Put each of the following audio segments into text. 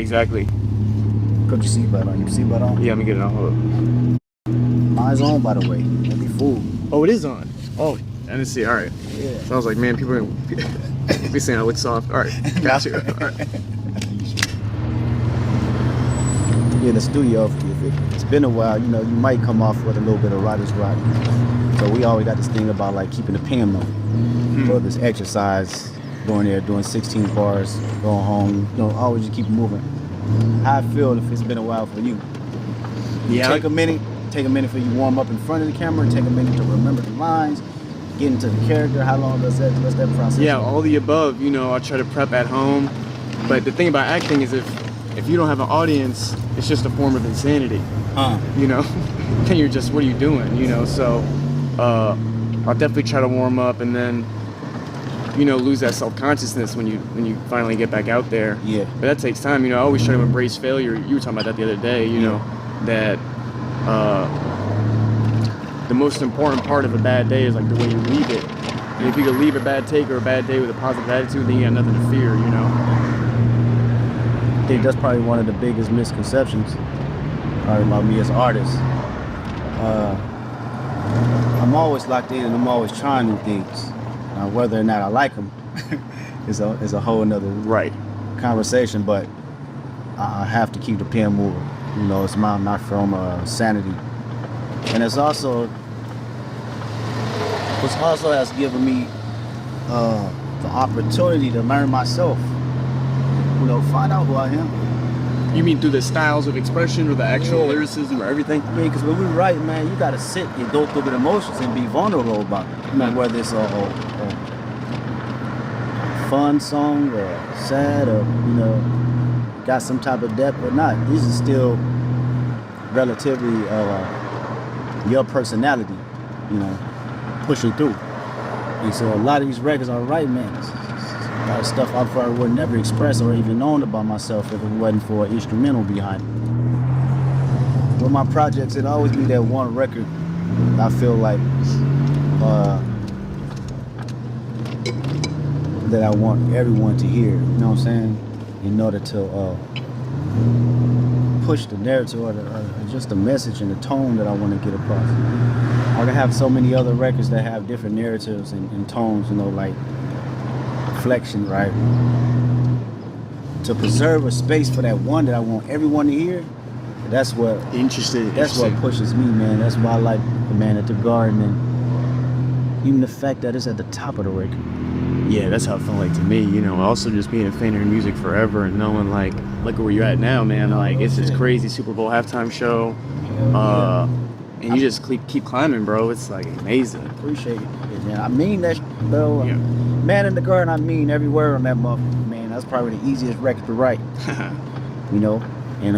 exactly. Put your seatbelt on. Your seatbelt on? Yeah, let me get it on. Hold up. Mine's on, by the way. Don't be fooled. Oh, it is on. Oh, I didn't see. All right. Yeah. So I was like, man, people are gonna be saying I look soft. All right, got you. All right. In the studio, if it's been a while, you know, you might come off with a little bit of writer's block. So we always got this thing about like keeping the pen moving. Or this exercise, going there, doing 16 bars, going home, you know, always just keep moving. How I feel if it's been a while for you. Yeah. Take a minute for you warm up in front of the camera, take a minute to remember the lines, get into the character. How long what's that process? Yeah, all the above. You know, I try to prep at home. But the thing about acting is if you don't have an audience, it's just a form of insanity. You know, then you're just, what are you doing? You know, so I'll definitely try to warm up and then, you know, lose that self-consciousness when you finally get back out there. Yeah. But that takes time. You know, I always try to embrace failure. You were talking about that the other day, you know, that the most important part of a bad day is like the way you leave it. And if you could leave a bad take or a bad day with a positive attitude, then you got nothing to fear, you know? I think that's probably one of the biggest misconceptions about me as an artist. I'm always locked in and I'm always trying new things. Now, whether or not I like them is a whole nother conversation, but I have to keep the pen moving. You know, it's my form of sanity. And it's also has given me the opportunity to learn myself. You know, find out who I am. You mean through the styles of expression or the actual lyricism or everything? I mean, because when we write, man, you got to sit and go through the emotions and be vulnerable about it. You know, whether it's a fun song or sad or, you know, got some type of depth or not. These are still relatively your personality, you know, pushing through. And so a lot of these records I write, man, a lot of stuff I probably would never express or even known about myself if it wasn't for an instrumental behind it. With my projects, it always be that one record I feel like that I want everyone to hear, you know what I'm saying? In order to push the narrative or just the message and the tone that I want to get across. I can have so many other records that have different narratives and tones, you know, like reflection, right? To preserve a space for that one that I want everyone to hear, that's what pushes me, man. That's why I like The Man at the Garden and even the fact that it's at the top of the record. Yeah, that's how it felt like to me, you know. Also just being a fan of your music forever and knowing like, look at where you're at now, man. Like, it's this crazy Super Bowl halftime show. And you just keep climbing, bro. It's like amazing. Appreciate it, man. I mean that, bro. Yeah. Man in the Garden, I mean every word on that motherfucker, man. That's probably the easiest record to write. You know? And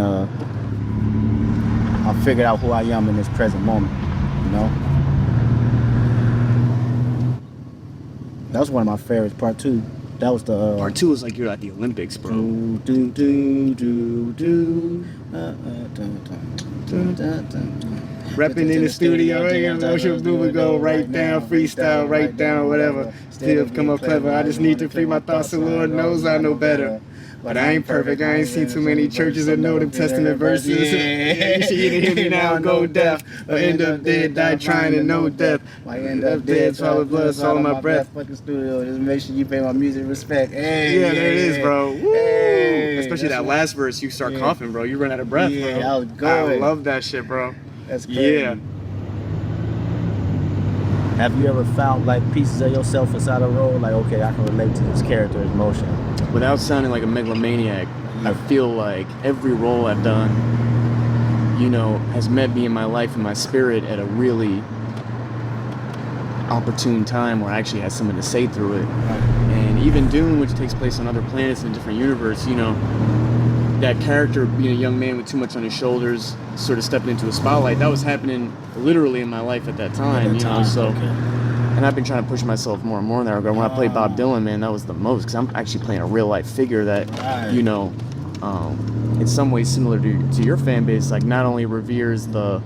I figured out who I am in this present moment, you know? That was one of my favorites, part 2. That was the part 2 was like you're at the Olympics, bro. Repping in the studio, we go right down, freestyle, right down, whatever. Still come up clever. I just need to free my thoughts, so Lord knows I know better. But I ain't perfect. I ain't seen too many churches that know them Testament verses. You should either hear me now and go deaf, or end up dead, die trying to know death. Might end up dead, swallow blood, swallow my breath. Fucking studio, just make sure you pay my music respect. Hey, yeah, there it is, bro. Hey, especially that last verse, you start coughing, bro. You run out of breath, bro. I was going. I love that shit, bro. That's crazy. Yeah. Have you ever found like pieces of yourself inside a role? Like, okay, I can relate to this character's emotion. Without sounding like a megalomaniac, I feel like every role I've done, you know, has met me in my life and my spirit at a really opportune time where I actually had something to say through it. And even Dune, which takes place on other planets in a different universe, you know, that character being a young man with too much on his shoulders, sort of stepping into a spotlight, that was happening literally in my life at that time, you know, so. Okay. And I've been trying to push myself more and more in that regard. When I played Bob Dylan, man, that was the most, because I'm actually playing a real life figure that, you know, in some ways similar to your fan base, like not only reveres the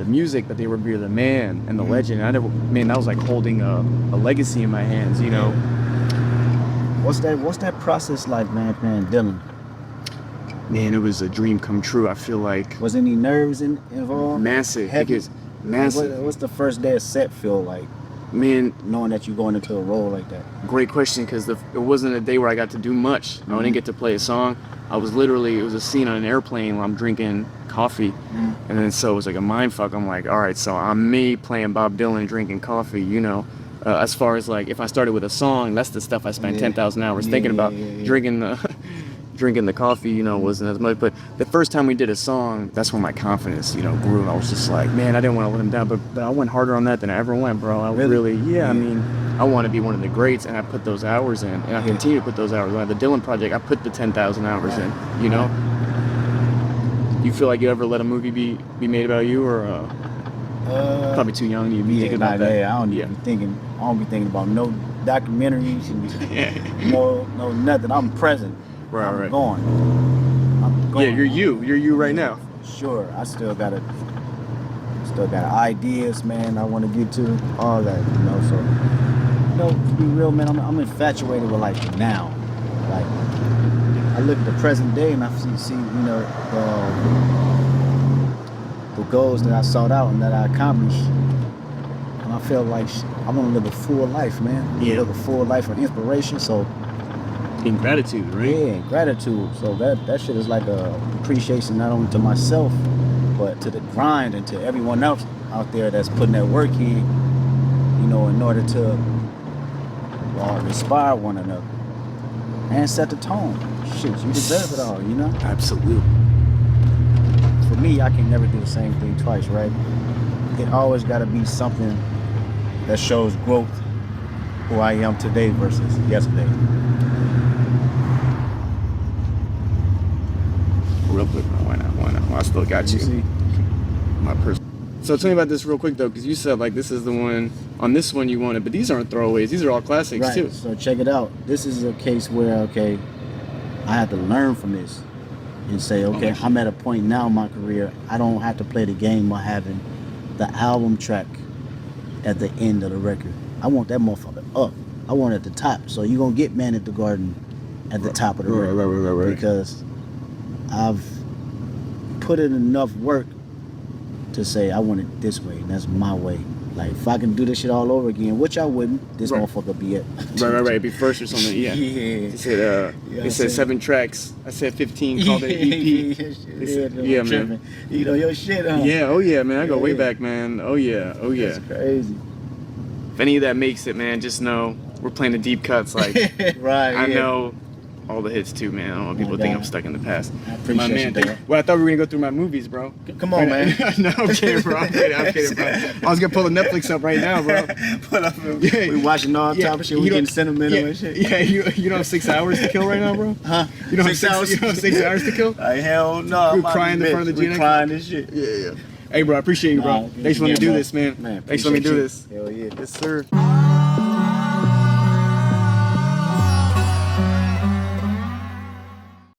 music, but they revere the man and the legend. And that was like holding a legacy in my hands, you know. What's that process like, man, playing Dylan? man, it was a dream come true. I feel like Was any nerves involved? massive. Heavy? Because massive. What's the first day of set feel like, Man, knowing that you're going into a role like that? great question, because it wasn't a day where I got to do much. I didn't get to play a song. I was literally, it was a scene on an airplane where I'm drinking coffee. And then so it was like a mind fuck. I'm like, all right, so I'm me playing Bob Dylan, drinking coffee, you know. As far as like, if I started with a song, that's the stuff I spent 10,000 hours thinking about. Drinking the coffee, you know, wasn't as much. But the first time we did a song, that's when my confidence, you know, grew. I was just like, man, I didn't want to let him down, but I went harder on that than I ever went, bro. I really, I mean, I want to be one of the greats, and I put those hours in, and I continue to put those hours in. The Dylan project, I put the 10,000 hours in, you know. You feel like you ever let a movie be made about you, or probably too young to be thinking about that? I don't be thinking about no documentaries and no nothing. I'm present. I'm going. Yeah, you're you right now. Sure, I still got ideas, man. I want to get to all that, you know. So, you know, to be real, man, I'm infatuated with like now. Like, I look at the present day and I see you know, the goals that I sought out and that I accomplished, and I feel like I want to live a full life, man. Live a full life of inspiration. So. In gratitude, right? Yeah, gratitude. So that shit is like a appreciation not only to myself, but to the grind and to everyone else out there that's putting that work in, you know, in order to inspire one another and set the tone. Shit, you deserve it all, you know? Absolutely. For me, I can never do the same thing twice, right? It always got to be something that shows growth, who I am today versus yesterday. Real quick, bro. Why not? I still got you. See? My person. So tell me about this real quick though, because you said like this is the one. On this one you wanted, but these aren't throwaways. These are all classics too. So check it out. This is a case where I had to learn from this and say, I'm at a point now in my career. I don't have to play the game of having the album track at the end of the record. I want that motherfucker up. I want it at the top. So you're gonna get Man at the Garden at the top of the record. Right. Because I've put in enough work to say I want it this way, and that's my way. Like, if I can do this shit all over again, which I wouldn't, this motherfucker be it. Right. Be first or something. Yeah. It said 7 tracks. I said 15. Called it EP. Yeah, man. You know your shit, huh? Yeah. Oh yeah, man. I go way back, man. Oh yeah. That's crazy. If any of that makes it, man, just know we're playing the deep cuts. Like, I know all the hits too, man. I don't want people to think I'm stuck in the past. I appreciate that. Well, I thought we were gonna go through my movies, bro. Come on, man. No, I'm kidding, bro. I'm kidding, bro. I was gonna pull the Netflix up right now, bro. We watching all type of shit. We getting sentimental and shit. Yeah, you don't have 6 hours to kill right now, bro? Huh? You don't have 6 hours? You don't have 6 hours to kill? Hell no. We're crying in front of the G. Crying this shit. Yeah. Hey, bro, I appreciate you, bro. Thanks for letting me do this, man. Thanks for letting me do this. Hell yeah. Yes, sir.